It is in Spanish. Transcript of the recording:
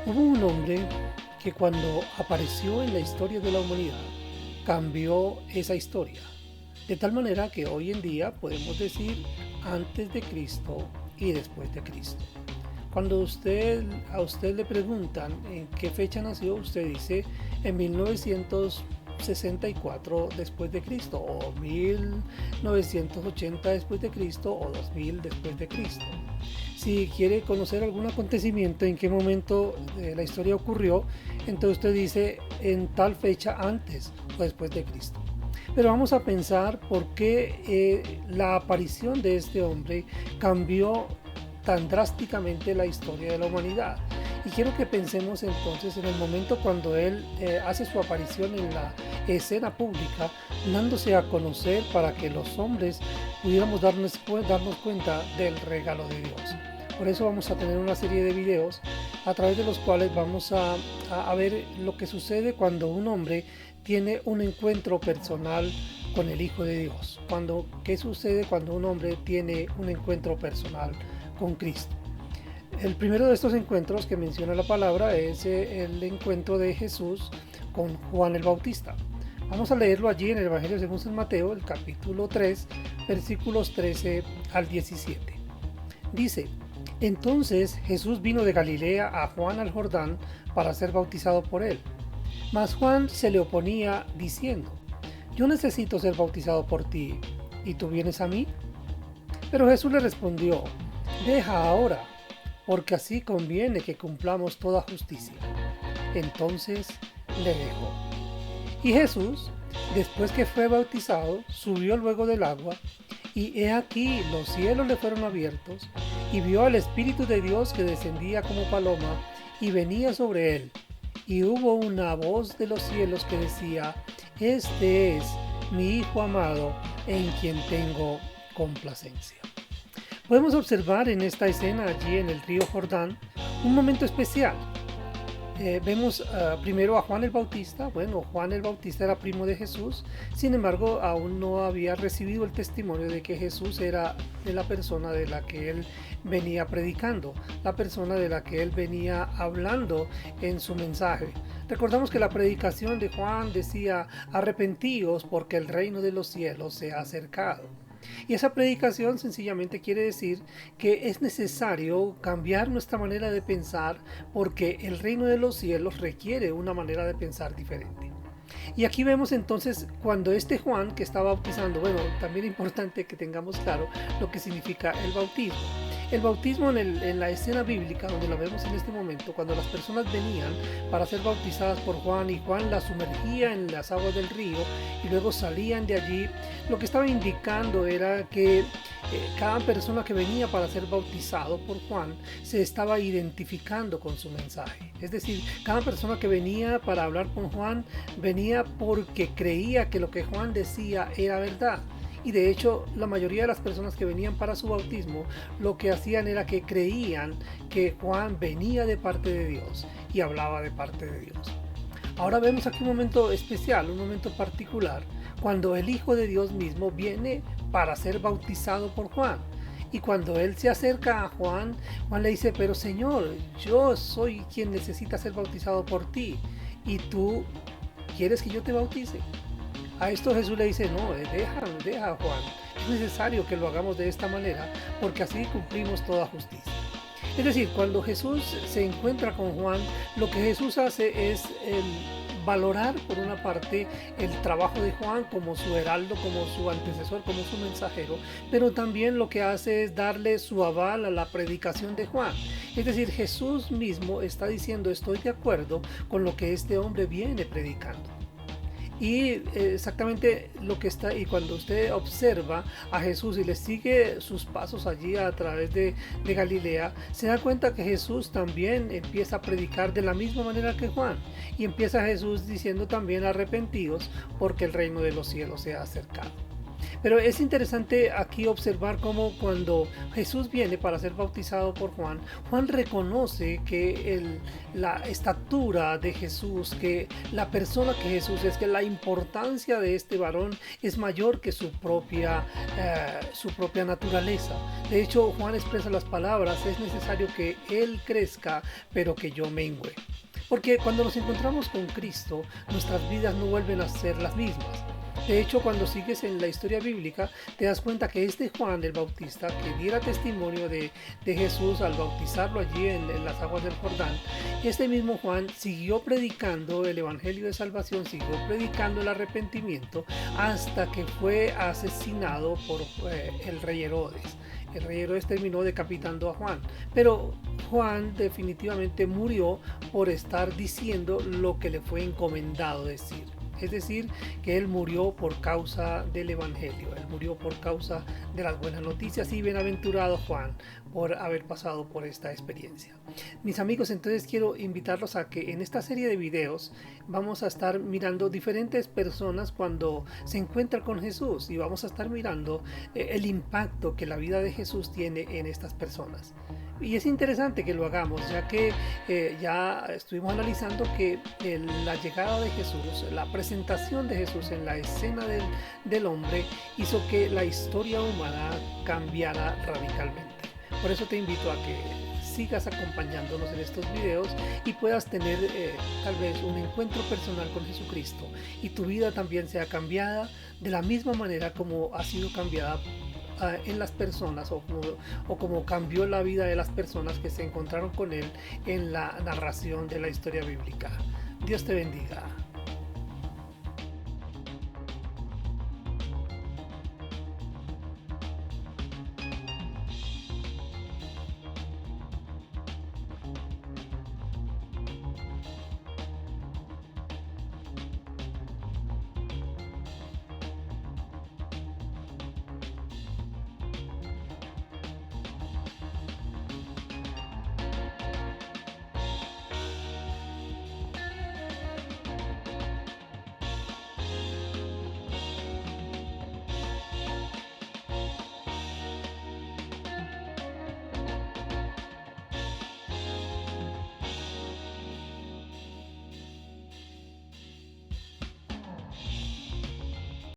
Hubo un hombre que cuando apareció en la historia de la humanidad cambió esa historia, de tal manera que hoy en día podemos decir antes de Cristo y después de Cristo. Cuando a usted le preguntan en qué fecha nació, usted dice en 1964 después de Cristo, o 1980 después de Cristo, o 2000 después de Cristo. Si quiere conocer algún acontecimiento, en qué momento de la historia ocurrió, entonces usted dice en tal fecha antes o después de Cristo. Pero vamos a pensar por qué la aparición de este hombre cambió tan drásticamente la historia de la humanidad. Y quiero que pensemos entonces en el momento cuando él hace su aparición en la escena pública, dándose a conocer para que los hombres pudiéramos darnos cuenta del regalo de Dios. Por eso vamos a tener una serie de videos a través de los cuales vamos a ver lo que sucede cuando un hombre tiene un encuentro personal con el Hijo de Dios. ¿Qué sucede cuando un hombre tiene un encuentro personal con Cristo? El primero de estos encuentros que menciona la palabra es el encuentro de Jesús con Juan el Bautista. Vamos a leerlo allí en el Evangelio según San Mateo, el capítulo 3, versículos 13 al 17. Dice: Entonces Jesús vino de Galilea a Juan al Jordán para ser bautizado por él. Mas Juan se le oponía diciendo: Yo necesito ser bautizado por ti, ¿y tú vienes a mí? Pero Jesús le respondió: Deja ahora, porque así conviene que cumplamos toda justicia. Entonces le dejó. Y Jesús, después que fue bautizado, subió luego del agua, y he aquí los cielos le fueron abiertos, y vio al Espíritu de Dios que descendía como paloma y venía sobre él. Y hubo una voz de los cielos que decía: Este es mi Hijo amado, en quien tengo complacencia. Podemos observar en esta escena allí en el río Jordán un momento especial. Vemos primero a Juan el Bautista. Bueno, Juan el Bautista era primo de Jesús, sin embargo aún no había recibido el testimonio de que Jesús era de la persona de la que él venía predicando, la persona de la que él venía hablando en su mensaje. Recordamos que la predicación de Juan decía: arrepentíos porque el reino de los cielos se ha acercado. Y esa predicación sencillamente quiere decir que es necesario cambiar nuestra manera de pensar, porque el reino de los cielos requiere una manera de pensar diferente. Y aquí vemos entonces cuando este Juan que está bautizando, bueno, también es importante que tengamos claro lo que significa el bautismo. El bautismo en la escena bíblica, donde la vemos en este momento, cuando las personas venían para ser bautizadas por Juan y Juan las sumergía en las aguas del río y luego salían de allí, lo que estaba indicando era que cada persona que venía para ser bautizado por Juan se estaba identificando con su mensaje. Es decir, cada persona que venía para hablar con Juan venía porque creía que lo que Juan decía era verdad. Y de hecho, la mayoría de las personas que venían para su bautismo lo que hacían era que creían que Juan venía de parte de Dios y hablaba de parte de Dios. Ahora vemos aquí un momento especial, un momento particular, cuando el Hijo de Dios mismo viene para ser bautizado por Juan. Y cuando él se acerca a Juan, Juan le dice: Pero Señor, yo soy quien necesita ser bautizado por ti, ¿y tú quieres que yo te bautice? A esto Jesús le dice: No, deja Juan, es necesario que lo hagamos de esta manera, porque así cumplimos toda justicia. Es decir, cuando Jesús se encuentra con Juan, lo que Jesús hace es valorar por una parte el trabajo de Juan como su heraldo, como su antecesor, como su mensajero, pero también lo que hace es darle su aval a la predicación de Juan. Es decir, Jesús mismo está diciendo: estoy de acuerdo con lo que este hombre viene predicando. Y exactamente lo que está, y cuando usted observa a Jesús y le sigue sus pasos allí a través de Galilea, se da cuenta que Jesús también empieza a predicar de la misma manera que Juan. Y empieza Jesús diciendo también: arrepentidos porque el reino de los cielos se ha acercado. Pero es interesante aquí observar cómo cuando Jesús viene para ser bautizado por Juan, Juan reconoce que la estatura de Jesús, que la persona que Jesús es, que la importancia de este varón es mayor que su propia naturaleza. De hecho, Juan expresa las palabras: es necesario que Él crezca, pero que yo mengüe. Porque cuando nos encontramos con Cristo, nuestras vidas no vuelven a ser las mismas. De hecho, cuando sigues en la historia bíblica, te das cuenta que este Juan el Bautista, que diera testimonio de Jesús al bautizarlo allí en las aguas del Jordán, este mismo Juan siguió predicando el evangelio de salvación, siguió predicando el arrepentimiento, hasta que fue asesinado por el rey Herodes. El rey Herodes terminó decapitando a Juan, pero Juan definitivamente murió por estar diciendo lo que le fue encomendado decir. Es decir, que él murió por causa del evangelio, él murió por causa de las buenas noticias, y bienaventurado Juan por haber pasado por esta experiencia. Mis amigos, entonces quiero invitarlos a que en esta serie de videos vamos a estar mirando diferentes personas cuando se encuentran con Jesús, y vamos a estar mirando el impacto que la vida de Jesús tiene en estas personas. Y es interesante que lo hagamos, ya que ya estuvimos analizando que la llegada de Jesús, la presentación de Jesús en la escena del hombre, hizo que la historia humana cambiara radicalmente. Por eso te invito a que sigas acompañándonos en estos videos y puedas tener tal vez un encuentro personal con Jesucristo, y tu vida también sea cambiada de la misma manera como ha sido cambiada en las personas, o como cambió la vida de las personas que se encontraron con él en la narración de la historia bíblica. Dios te bendiga.